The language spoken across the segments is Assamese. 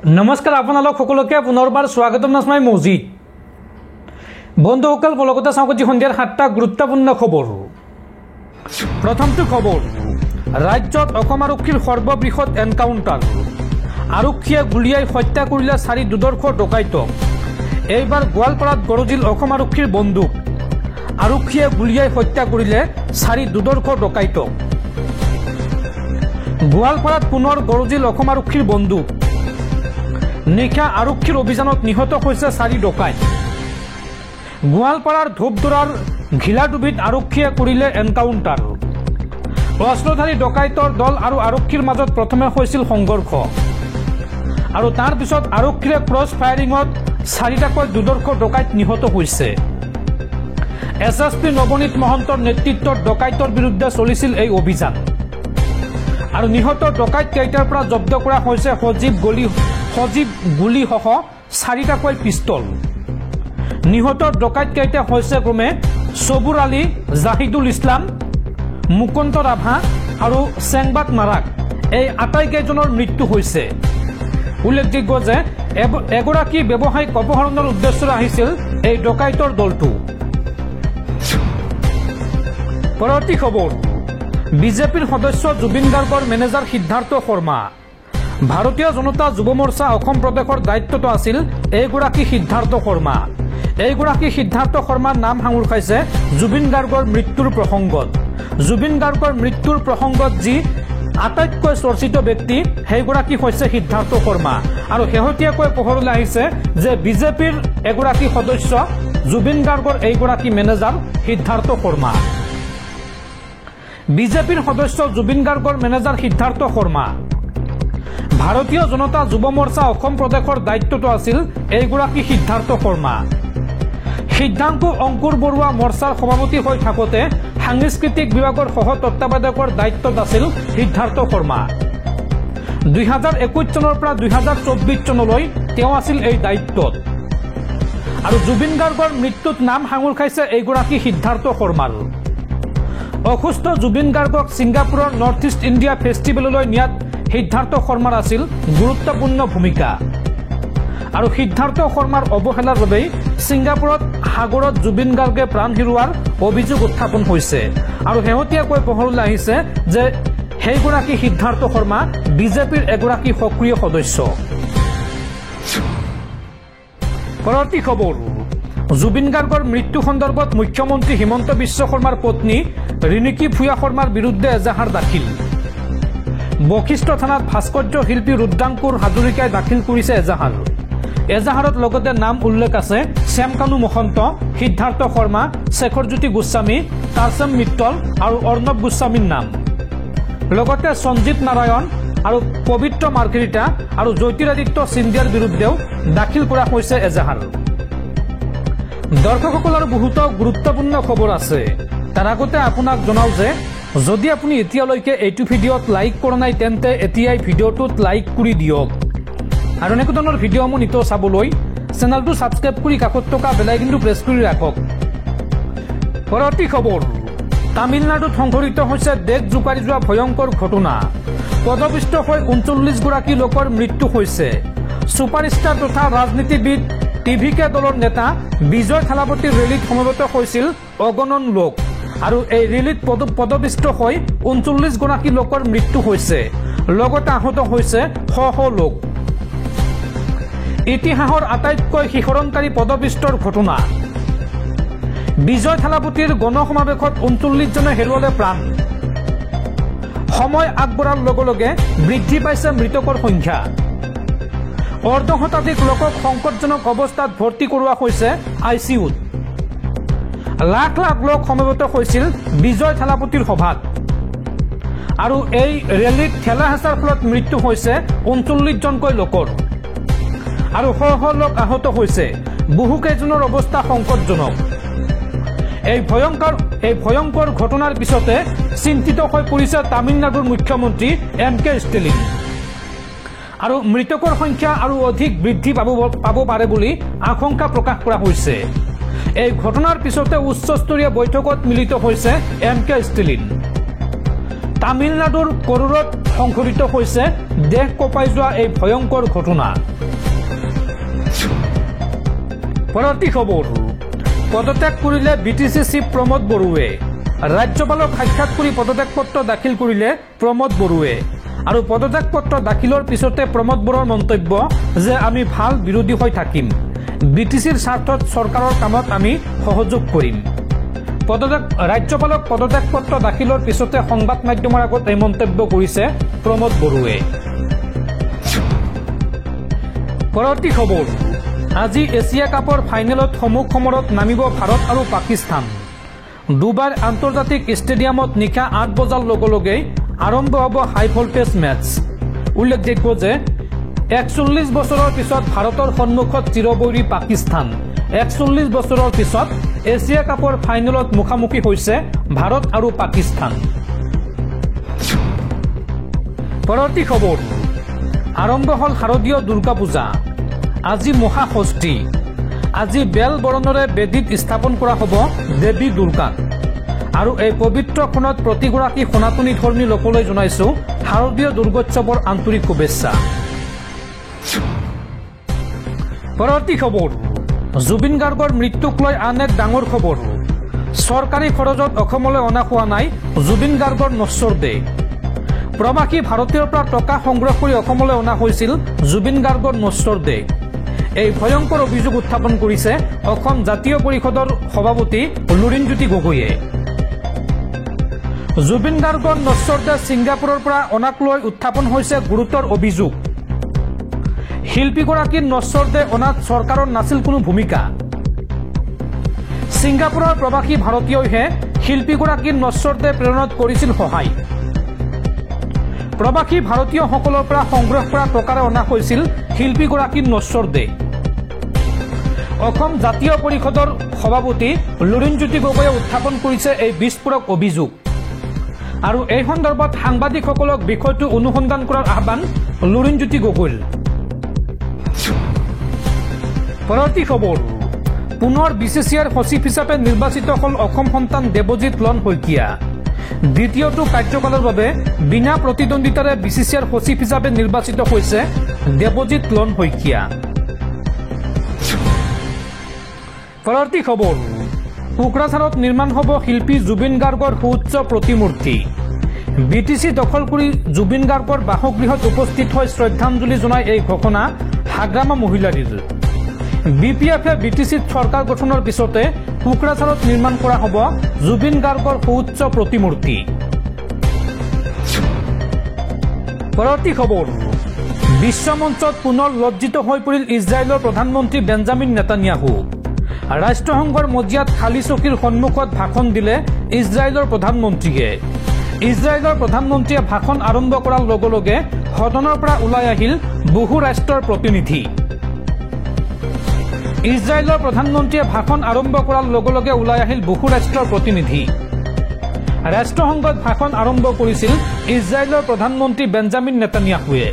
নমস্কাৰ আপোনালোক সকলোকে পুনৰবাৰ স্বাগতম নাজমাই মজিদ বন্ধুসকল বলগতে চাওকজি সন্ধিয়াৰ 7টা গুৰুত্বপূৰ্ণ খবৰ। প্ৰথমটো খবৰ, ৰাজ্যত অসম আৰক্ষীৰ সৰ্ববৃহৎ এনকাউণ্টাৰ। আৰক্ষীয়ে গুলিয়াই হত্যা কৰিলে 4 দুৰ্ধৰ্ষ ডকাইতক। এইবাৰ গোৱালপাৰাত গৰজিল অসম আৰক্ষীৰ বন্দুক। আৰক্ষীয়ে গুলিয়াই হত্যা কৰিলে 4 দুৰ্ধৰ্ষ ডকাইতক। গোৱালপাৰাত পুনৰ গৰজিল অসম আৰক্ষীৰ বন্দুক। নিশা আৰক্ষীৰ অভিযানত নিহত হৈছে 4 ডকাইত। গোৱালপাৰাৰ ধূপদৰাৰ ঘিলাডুবিত আৰক্ষীয়ে কৰিলে এনকাউণ্টাৰ। অস্ত্ৰধাৰী ডকাইতৰ দল আৰু আৰক্ষীৰ মাজত প্ৰথমে হৈছিল সংঘৰ্ষ আৰু তাৰ পিছত আৰক্ষীৰে ক্ৰছ ফায়াৰিঙত 4টাকৈ দুৰ্ধৰ্ষ ডকাইত নিহত হৈছে। এছএছপি নৱনীত মহন্তৰ নেতৃত্বত ডকাইতৰ বিৰুদ্ধে চলিছিল এই অভিযান আৰু নিহত ডকাইত কেইটাৰ পৰা জব্দ কৰা হৈছে সজীৱ গুলিসহ 4টাকৈ পিষ্টল। নিহত ডকাইত কেইটা হৈছে ক্ৰমে সবুৰ আলী, জাহিদুল ইছলাম, মুকুন্দ ৰাভা আৰু চেংবাট নাৰাক। এই আটাইকেইজনৰ মৃত্যু হৈছে। উল্লেখযোগ্য যে এগৰাকী ব্যৱসায়িক অপহৰণৰ উদ্দেশ্যৰে আহিছিল এই ডকাইতৰ দলটো। পৰৱৰ্তী খবৰ, বিজেপিৰ সদস্য জুবিন গাৰ্গৰ মেনেজাৰ সিদ্ধাৰ্থ শৰ্মা। ভাৰতীয় জনতা যুৱ মৰ্চা অসম প্ৰদেশৰ দায়িত্বটো আছিল এইগৰাকী সিদ্ধাৰ্থ শৰ্মা। এইগৰাকী সিদ্ধাৰ্থ শৰ্মাৰ নাম সাঙুৰ খাইছে জুবিন গাৰ্গৰ মৃত্যুৰ প্ৰসংগত। জুবিন গাৰ্গৰ মৃত্যুৰ প্ৰসংগত যি আটাইতকৈ চৰ্চিত ব্যক্তি সেইগৰাকী হৈছে সিদ্ধাৰ্থ শৰ্মা আৰু শেহতীয়াকৈ পোহৰলৈ আহিছে যে বিজেপিৰ এগৰাকী সদস্য জুবিন গাৰ্গৰ এইগৰাকী মেনেজাৰ সিদ্ধাৰ্থ শৰ্মা। বিজেপিৰ সদস্য জুবিন গাৰ্গৰ মেনেজাৰ সিদ্ধাৰ্থ শৰ্মা। ভাৰতীয় জনতা যুৱ মৰ্চা অসম প্ৰদেশৰ দায়িত্বটো আছিল এইগৰাকী সিদ্ধাৰ্থ শৰ্মা। সিদ্ধান্ত অংকুৰ বৰুৱা মৰ্চাৰ সভাপতি হৈ থাকোঁতে সাংস্কৃতিক বিভাগৰ সহ তত্ত্বাৱধায়কৰ দায়িত্বত আছিল সিদ্ধাৰ্থ শৰ্মা। 2021 চনৰ পৰা 2024 চনলৈ তেওঁ আছিল এই দায়িত্বত আৰু জুবিন গাৰ্গৰ মৃত্যুত নাম সাঙুৰ খাইছে এইগৰাকী সিদ্ধাৰ্থ শৰ্মাৰ। অসুস্থ জুবিন গাৰ্গক ছিংগাপুৰৰ নৰ্থ ইষ্ট ইণ্ডিয়া ফেষ্টিভেললৈ নিয়াত সিদ্ধাৰ্থ শৰ্মাৰ আছিল গুৰুত্বপূৰ্ণ ভূমিকা আৰু সিদ্ধাৰ্থ শৰ্মাৰ অৱহেলাৰ বাবেই ছিংগাপুৰত সাগৰত জুবিন গাৰ্গে প্ৰাণ হেৰুওৱাৰ অভিযোগ উত্থাপন হৈছে আৰু শেহতীয়াকৈ পোহৰলৈ আহিছে যে সেইগৰাকী সিদ্ধাৰ্থ শৰ্মা বিজেপিৰ এগৰাকী সক্ৰিয় সদস্য। পৰৱৰ্তী খবৰ, জুবিন গাৰ্গৰ মৃত্যু সন্দৰ্ভত মুখ্যমন্ত্ৰী হিমন্ত বিশ্ব শৰ্মাৰ পত্নী ৰিণিকী ভূঞা শৰ্মাৰ বিৰুদ্ধে এজাহাৰ দাখিল। বশিষ্ঠ থানাত ভাস্কৰ্য শিল্পী ৰুদ্ৰাংকুৰ হাজৰিকাই দাখিল কৰিছে এজাহাৰ। এজাহাৰত লগতে নাম উল্লেখ আছে শ্যামকানু মহন্ত, সিদ্ধাৰ্থ শৰ্মা, শেখৰজ্যোতি গোস্বামী, তাৰসেম মিত্তল আৰু অৰ্ণৱ গোস্বামীৰ নাম। লগতে সঞ্জিত নাৰায়ণ আৰু পবিত্ৰ মাৰ্ঘেৰিটা আৰু জ্যোতিৰাদিত্য সিন্ধিয়াৰ বিৰুদ্ধেও দাখিল কৰা হৈছে এজাহাৰ। দৰ্শকসকল আৰু বহুতো গুৰুত্বপূৰ্ণ খবৰ আছে। তাৰ আগতে আপোনাক জনাও যে যদি আপুনি এতিয়ালৈকে এইটো ভিডিঅ'ত লাইক কৰা নাই তেন্তে এতিয়াই ভিডিঅ'টোত লাইক কৰি দিয়ক আৰু এনেকুৱা ধৰণৰ ভিডিঅ'সমূহ নিতৌ চাবলৈ চেনেলটো ছাবস্ক্ৰাইব কৰি কাষত থকা বেল আইকনটো প্ৰেছ কৰি ৰাখক। পৰৱৰ্তী খবৰ, তামিলনাডুত সংঘটিত হৈছে দেশ জোকাৰি যোৱা ভয়ংকৰ ঘটনা। পদপিষ্ট হৈ 39গৰাকী লোকৰ মৃত্যু হৈছে। ছুপাৰষ্টাৰ তথা ৰাজনীতিবিদ টিভিকে দলৰ নেতা বিজয় থালাপতিৰ ৰেলীত সমবেত হৈছিল অগণন লোক আৰু এই ৰেলীত পদপিষ্ট হৈ 39গৰাকী লোকৰ মৃত্যু হৈছে। লগতে আহত হৈছে শ শ লোক। ইতিহাসৰ আটাইতকৈ শিহৰণকাৰী পদপিষ্টৰ ঘটনা। বিজয় থালাপতিৰ গণসমাৱেশত 39জনে হেৰুৱালে প্ৰাণ। সময় আগবঢ়াৰ লগে লগে বৃদ্ধি পাইছে মৃতকৰ সংখ্যা। অৰ্ধশতাধিক লোকক সংকটজনক অৱস্থাত ভৰ্তি কৰোৱা হৈছে ICUত। লাখ লাখ লোক সমবেত হৈছিল বিজয় থালাপতিৰ সভাত আৰু এই ৰেলীত ঠেলা হেঁচাৰ ফলত মৃত্যু হৈছে 39জনকৈ লোকৰ আৰু শ শ লোক আহত হৈছে। বহুকেইজনৰ অৱস্থা সংকটজনক। এই ভয়ংকৰ ঘটনাৰ পিছতে চিন্তিত হৈ পৰিছে তামিলনাডুৰ মুখ্যমন্ত্ৰী MK ষ্টেলিন আৰু মৃতকৰ সংখ্যা আৰু অধিক বৃদ্ধি পাব পাৰে বুলি আশংকা প্ৰকাশ কৰা হৈছে। এই ঘটনাৰ পিছতে উচ্চস্তৰীয় বৈঠকত মিলিত হৈছে MK ষ্টেলিন। তামিলনাডুৰ কৰুৰত সংঘটিত হৈছে দেশ কঁপাই যোৱা এই ভয়ংকৰ ঘটনা। পৰৱৰ্তী খবৰ পদত্যাগ কৰিলে বিটিসি চিফ প্ৰমোদ বড়ুৱে ৰাজ্যপালক সাক্ষাৎ কৰি পদত্যাগ পত্ৰ দাখিল কৰিলে প্ৰমোদ বড়ুৱে আৰু পদত্যাগ পত্ৰ দাখিলৰ পিছতে প্ৰমোদ বড়ুৰ মন্তব্য যে আমি ভাল বিৰোধী হৈ থাকিম বিটিসিৰ স্বাৰ্থত চৰকাৰৰ কামত আমি সহযোগ কৰিম ৰাজ্যপালক পদত্যাগ পত্ৰ দাখিলৰ পিছতে সংবাদ মাধ্যমৰ আগত এই মন্তব্য কৰিছে প্ৰমোদ বড়ুৱে পৰৱৰ্তী খবৰ আজি এছিয়া কাপৰ ফাইনেলত সমুখ সমৰত নামিব ভাৰত আৰু পাকিস্তান ডুবাইৰ আন্তৰ্জাতিক ষ্টেডিয়ামত নিশা 8 বজাৰ লগে লগে আৰম্ভ হ'ব হাই ভোল্টেজ মেচ উল্লেখযোগ্য যে 41 বছৰৰ পিছত ভাৰতৰ সন্মুখত চিৰবৈৰী পাকিস্তান 41 বছৰৰ পিছত এছিয়া কাপৰ ফাইনেলত মুখামুখি হৈছে ভাৰত আৰু পাকিস্তান পৰৱৰ্তী খবৰ আৰম্ভ হ'ল শাৰদীয় দুৰ্গা পূজা আজি মহাষষ্ঠী আজি বেল বৰণৰে বেদীত স্থাপন কৰা হ'ব দেৱী দুৰ্গাক আৰু এই পবিত্ৰ ক্ষণত প্ৰতিগৰাকী সনাতনী ধৰ্মী লোকলৈ জনাইছো শাৰদীয় দুৰ্গোৎসৱৰ আন্তৰিক শুভেচ্ছা পৰৱৰ্তী খবৰ জুবিন গাৰ্গৰ মৃত্যুক লৈ আন এক ডাঙৰ খবৰ চৰকাৰী খৰচত অসমলৈ অনা হোৱা নাই জুবিন গাৰ্গৰ নশ্বৰ দেহ প্ৰবাসী ভাৰতীয়ৰ পৰা টকা সংগ্ৰহ কৰি অসমলৈ অনা হৈছিল জুবিন গাৰ্গৰ নশ্বৰ দেহ এই ভয়ংকৰ অভিযোগ উত্থাপন কৰিছে অসম জাতীয় পৰিষদৰ সভাপতি লুৰিণজ্যোতি গগৈয়ে জুবিন গাৰ্গৰ নশ্বৰ দেহ ছিংগাপুৰৰ পৰা অনাক লৈ উত্থাপন হৈছে গুৰুতৰ অভিযোগ শিল্পীগৰাকীৰ নশ্বৰ দেহ অনাত চৰকাৰৰ নাছিল কোনো ভূমিকা ছিংগাপুৰৰ প্ৰবাসী ভাৰতীয়ইহে শিল্পীগৰাকীৰ নশ্বৰ দেহ প্ৰেৰণত কৰিছিল সহায় প্ৰবাসী ভাৰতীয়সকলৰ পৰা সংগ্ৰহ কৰা টকাৰে অনা হৈছিল শিল্পীগৰাকীৰ নশ্বৰ দেহ অসম জাতীয় পৰিষদৰ সভাপতি লুৰিণজ্যোতি গগৈয়ে উত্থাপন কৰিছে এই বিস্ফোৰক অভিযোগ আৰু এই সন্দৰ্ভত সাংবাদিকসকলক বিষয়টো অনুসন্ধান কৰাৰ আহ্বান লুৰিণজ্যোতি গগৈৰ পৰৱৰ্তী খবৰ পুনৰ বিচিচিআইৰ সচিব হিচাপে নিৰ্বাচিত হ'ল অসম সন্তান দেৱজিৎ লন শইকীয়া দ্বিতীয়টো কাৰ্যকালৰ বাবে বিনা প্ৰতিদ্বন্দ্বিতাৰে বিচিচিআইৰ সচিব হিচাপে নিৰ্বাচিত হৈছে দেৱজিৎ লন শইকীয়া পৰৱৰ্তী খবৰ কোকৰাঝাৰত নিৰ্মাণ হ'ব শিল্পী জুবিন গাৰ্গৰ সুউচ্চ প্ৰতিমূৰ্তি বিটিসি দখল কৰি জুবিন গাৰ্গৰ বাসগৃহত উপস্থিত হৈ শ্ৰদ্ধাঞ্জলি জনাই এই ঘোষণা হাগ্ৰামা মহিলাৰীৰ বিপিএফে বিটিসিত চৰকাৰ গঠনৰ পিছতে কোকৰাঝাৰত নিৰ্মাণ কৰা হ'ব জুবিন গাৰ্গৰ সুউচ্চ প্ৰতিমূৰ্তি পৰৱৰ্তী খবৰ বিশ্বমঞ্চত পুনৰ লজ্জিত হৈ পৰিল ইজৰাইলৰ প্ৰধানমন্ত্ৰী বেঞ্জামিন নেতানিয়াহু ৰাষ্ট্ৰসংঘৰ মজিয়াত খালী চকীৰ সন্মুখত ভাষণ দিলে ইজৰাইলৰ প্ৰধানমন্ত্ৰীয়ে ইজৰাইলৰ প্ৰধানমন্ত্ৰীয়ে ভাষণ আৰম্ভ কৰাৰ লগে লগে সদনৰ পৰা ওলাই আহিল বহু ৰাষ্ট্ৰৰ প্ৰতিনিধি ইজৰাইলৰ প্ৰধানমন্ত্ৰীয়ে ভাষণ আৰম্ভ কৰাৰ লগে লগে ওলাই আহিল বহু ৰাষ্ট্ৰৰ প্ৰতিনিধি ৰাষ্ট্ৰসংঘত ভাষণ আৰম্ভ কৰিছিল ইজৰাইলৰ প্ৰধানমন্ত্ৰী বেঞ্জামিন নেতানিয়াহুৱে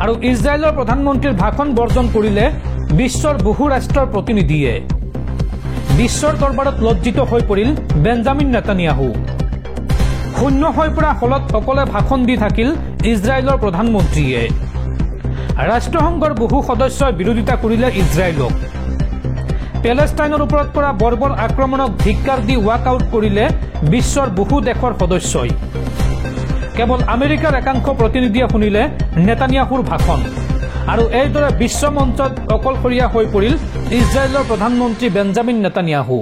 আৰু ইজৰাইলৰ প্ৰধানমন্ত্ৰীৰ ভাষণ বৰ্জন কৰিলে বিশ্বৰ বহু ৰাষ্ট্ৰৰ প্ৰতিনিধিয়ে বিশ্বৰ দৰবাৰত লজ্জিত হৈ পৰিল বেঞ্জামিন নেতানিয়াহু শূন্য হৈ পৰা হলত অকলে ভাষণ দি থাকিল ইজৰাইলৰ প্ৰধানমন্ত্ৰীয়ে ৰাষ্ট্ৰসংঘৰ বহু সদস্যই বিৰোধিতা কৰিলে ইজৰাইলক পেলেষ্টাইনৰ ওপৰত কৰা বৰ্বৰ আক্ৰমণক ধিক্কাৰ দি ৱাক আউট কৰিলে বিশ্বৰ বহু দেশৰ সদস্যই কেৱল আমেৰিকাৰ একাংশ প্ৰতিনিধিয়ে শুনিলে নেতানিয়াহুৰ ভাষণ আৰু এইদৰে বিশ্বমঞ্চত অকলশৰীয়া হৈ পৰিল ইজৰাইলৰ প্ৰধানমন্ত্ৰী বেঞ্জামিন নেতানিয়াহু